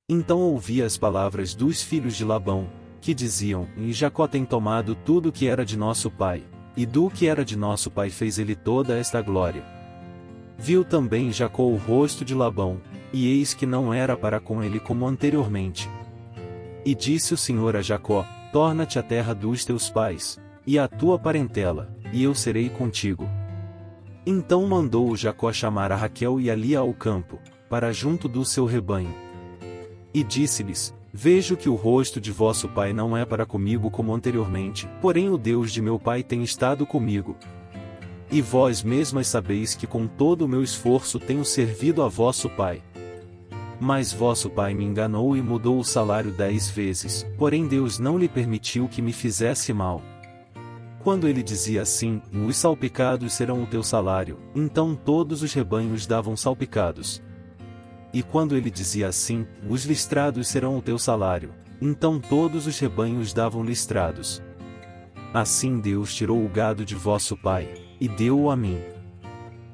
Então ouvi as palavras dos filhos de Labão, que diziam: E Jacó tem tomado tudo que era de nosso pai, e do que era de nosso pai fez ele toda esta glória. Viu também Jacó o rosto de Labão, e eis que não era para com ele como anteriormente. E disse o Senhor a Jacó: Torna-te à terra dos teus pais, e à tua parentela, e eu serei contigo. Então mandou Jacó chamar a Raquel e a Lia ao campo, para junto do seu rebanho. E disse-lhes: Vejo que o rosto de vosso pai não é para comigo como anteriormente, porém o Deus de meu pai tem estado comigo. E vós mesmas sabeis que com todo o meu esforço tenho servido a vosso pai. Mas vosso pai me enganou e mudou o salário 10 vezes, porém Deus não lhe permitiu que me fizesse mal. Quando ele dizia assim: Os salpicados serão o teu salário, então todos os rebanhos davam salpicados. E quando ele dizia assim: Os listrados serão o teu salário, então todos os rebanhos davam listrados. Assim Deus tirou o gado de vosso pai, e deu-o a mim.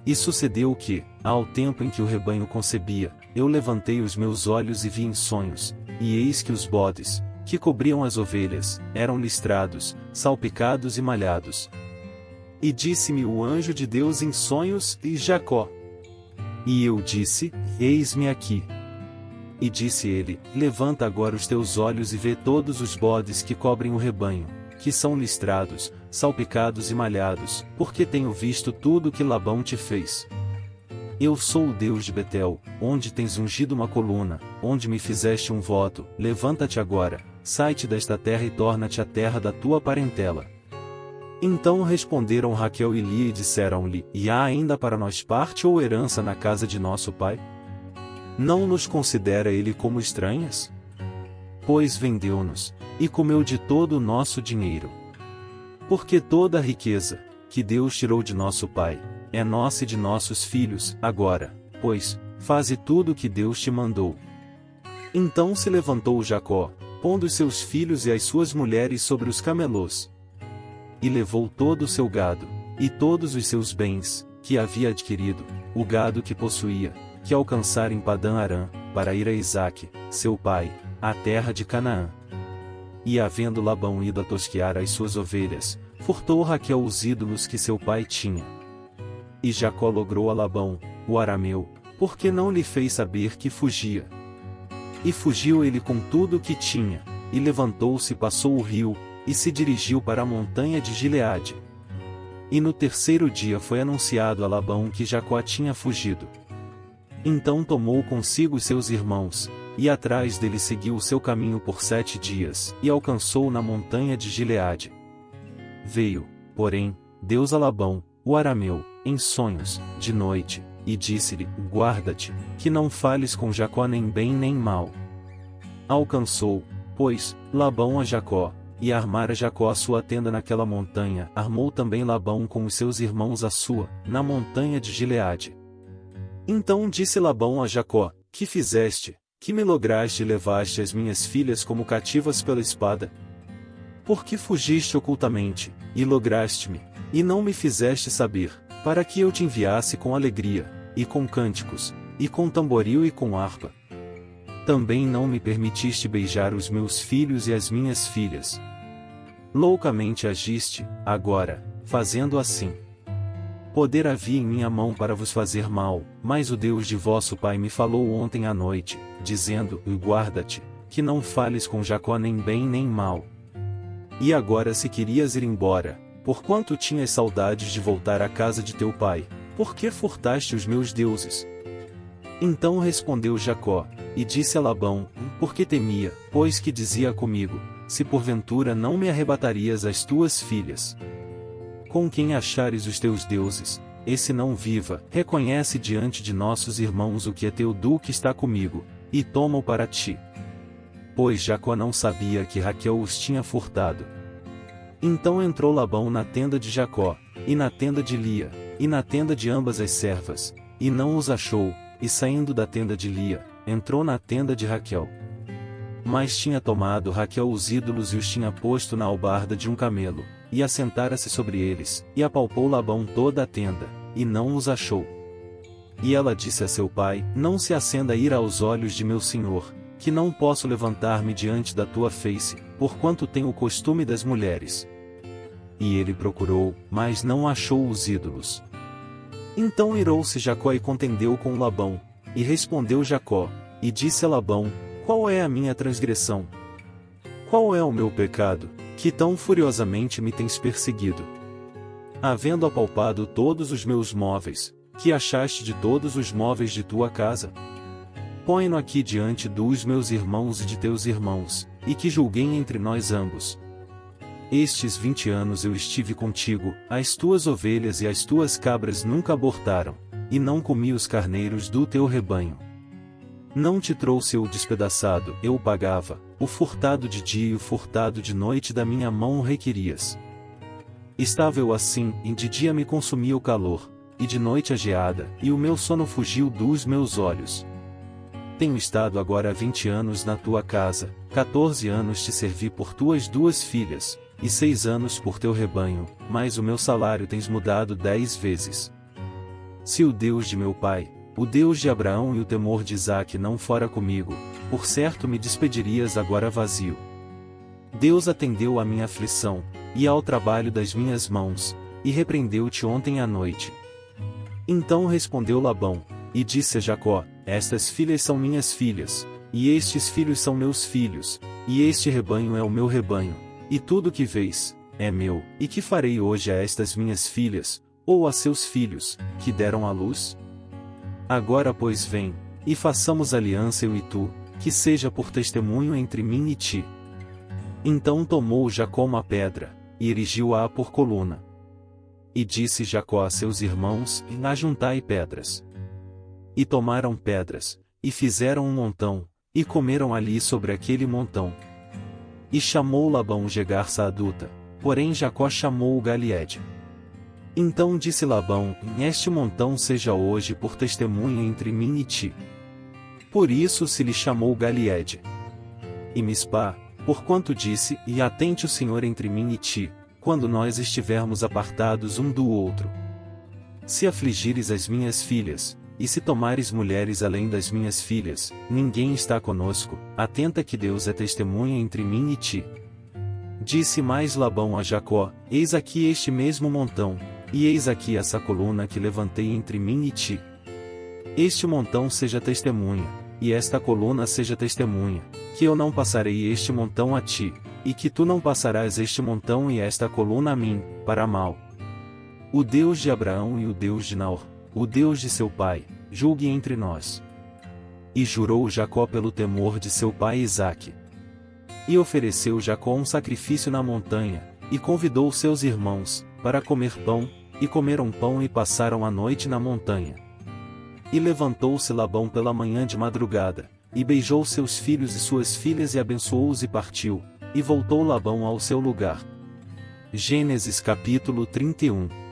E sucedeu que, ao tempo em que o rebanho concebia, eu levantei os meus olhos e vi em sonhos, e eis que os bodes, que cobriam as ovelhas, eram listrados, salpicados e malhados. E disse-me o anjo de Deus em sonhos: E Jacó? E eu disse: Eis-me aqui. E disse ele: Levanta agora os teus olhos e vê todos os bodes que cobrem o rebanho, que são listrados, salpicados e malhados, porque tenho visto tudo que Labão te fez. Eu sou o Deus de Betel, onde tens ungido uma coluna, onde me fizeste um voto. Levanta-te agora, sai-te desta terra e torna-te à terra da tua parentela. Então responderam Raquel e Lia e disseram-lhe: E há ainda para nós parte ou herança na casa de nosso pai? Não nos considera ele como estranhas? Pois vendeu-nos, e comeu de todo o nosso dinheiro. Porque toda a riqueza, que Deus tirou de nosso pai, é nossa e de nossos filhos. Agora, pois, faze tudo o que Deus te mandou. Então se levantou Jacó, pondo os seus filhos e as suas mulheres sobre os camelôs. E levou todo o seu gado, e todos os seus bens, que havia adquirido, o gado que possuía, que alcançara em Padã-Arã, para ir a Isaque, seu pai, à terra de Canaã. E havendo Labão ido a tosquear as suas ovelhas, furtou Raquel os ídolos que seu pai tinha. E Jacó logrou a Labão, o arameu, porque não lhe fez saber que fugia. E fugiu ele com tudo o que tinha, e levantou-se e passou o rio, e se dirigiu para a montanha de Gileade. E no terceiro dia foi anunciado a Labão que Jacó tinha fugido. Então tomou consigo seus irmãos, e atrás dele seguiu o seu caminho por 7 dias, e alcançou na montanha de Gileade. Veio, porém, Deus a Labão, o arameu, em sonhos, de noite, e disse-lhe: Guarda-te, que não fales com Jacó nem bem nem mal. Alcançou, pois, Labão a Jacó, e armara Jacó a sua tenda naquela montanha. Armou também Labão com os seus irmãos a sua, na montanha de Gileade. Então disse Labão a Jacó: Que fizeste, que me lograste e levaste as minhas filhas como cativas pela espada? Por que fugiste ocultamente, e lograste-me, e não me fizeste saber, para que eu te enviasse com alegria, e com cânticos, e com tamboril e com harpa? Também não me permitiste beijar os meus filhos e as minhas filhas. Loucamente agiste, agora, fazendo assim. Poder havia em minha mão para vos fazer mal, mas o Deus de vosso pai me falou ontem à noite, dizendo: Guarda-te, que não fales com Jacó nem bem nem mal. E agora se querias ir embora, porquanto tinhas saudades de voltar à casa de teu pai, por que furtaste os meus deuses? Então respondeu Jacó, e disse a Labão: Porque temia, pois que dizia comigo: Se porventura não me arrebatarias as tuas filhas. Com quem achares os teus deuses, esse não viva. Reconhece diante de nossos irmãos o que é teu do que está comigo, e toma-o para ti. Pois Jacó não sabia que Raquel os tinha furtado. Então entrou Labão na tenda de Jacó, e na tenda de Lia, e na tenda de ambas as servas, e não os achou, e saindo da tenda de Lia, entrou na tenda de Raquel. Mas tinha tomado Raquel os ídolos e os tinha posto na albarda de um camelo, e assentara-se sobre eles, e apalpou Labão toda a tenda, e não os achou. E ela disse a seu pai: Não se acenda a ira aos olhos de meu senhor, que não posso levantar-me diante da tua face, porquanto tenho o costume das mulheres. E ele procurou, mas não achou os ídolos. Então irou-se Jacó e contendeu com Labão, e respondeu Jacó, e disse a Labão: qual é a minha transgressão? Qual é o meu pecado, que tão furiosamente me tens perseguido? Havendo apalpado todos os meus móveis, que achaste de todos os móveis de tua casa? Põe-no aqui diante dos meus irmãos e de teus irmãos, e que julguem entre nós ambos. Estes 20 anos eu estive contigo, as tuas ovelhas e as tuas cabras nunca abortaram, e não comi os carneiros do teu rebanho. Não te trouxe o despedaçado, eu o pagava, o furtado de dia e o furtado de noite da minha mão o requerias. Estava eu assim, e de dia me consumia o calor, e de noite a geada, e o meu sono fugiu dos meus olhos. Tenho estado agora há 20 anos na tua casa, 14 anos te servi por tuas 2 filhas, e 6 anos por teu rebanho, mas o meu salário tens mudado 10 vezes. Se o Deus de meu pai, o Deus de Abraão e o temor de Isaque não fora comigo, por certo me despedirias agora vazio. Deus atendeu à minha aflição, e ao trabalho das minhas mãos, e repreendeu-te ontem à noite. Então respondeu Labão, e disse a Jacó: estas filhas são minhas filhas, e estes filhos são meus filhos, e este rebanho é o meu rebanho, e tudo que vês, é meu, e que farei hoje a estas minhas filhas, ou a seus filhos, que deram à luz? Agora pois vem, e façamos aliança eu e tu, que seja por testemunho entre mim e ti. Então tomou Jacó uma pedra, e erigiu-a por coluna. E disse Jacó a seus irmãos: ajuntai pedras. E tomaram pedras, e fizeram um montão, e comeram ali sobre aquele montão. E chamou Labão Jegar Saaduta, porém Jacó chamou o Galiede. Então disse Labão: este montão seja hoje por testemunha entre mim e ti. Por isso se lhe chamou Galiede. E Mispá, porquanto disse: e atente o Senhor entre mim e ti, quando nós estivermos apartados um do outro. Se afligires as minhas filhas, e se tomares mulheres além das minhas filhas, ninguém está conosco, atenta que Deus é testemunha entre mim e ti. Disse mais Labão a Jacó: eis aqui este mesmo montão, e eis aqui essa coluna que levantei entre mim e ti. Este montão seja testemunha, e esta coluna seja testemunha, que eu não passarei este montão a ti, e que tu não passarás este montão e esta coluna a mim, para mal. O Deus de Abraão e o Deus de Naor, o Deus de seu pai, julgue entre nós. E jurou Jacó pelo temor de seu pai Isaque. E ofereceu Jacó um sacrifício na montanha, e convidou seus irmãos, para comer pão, e comeram pão e passaram a noite na montanha. E levantou-se Labão pela manhã de madrugada, e beijou seus filhos e suas filhas e abençoou-os e partiu, e voltou Labão ao seu lugar. Gênesis capítulo 31.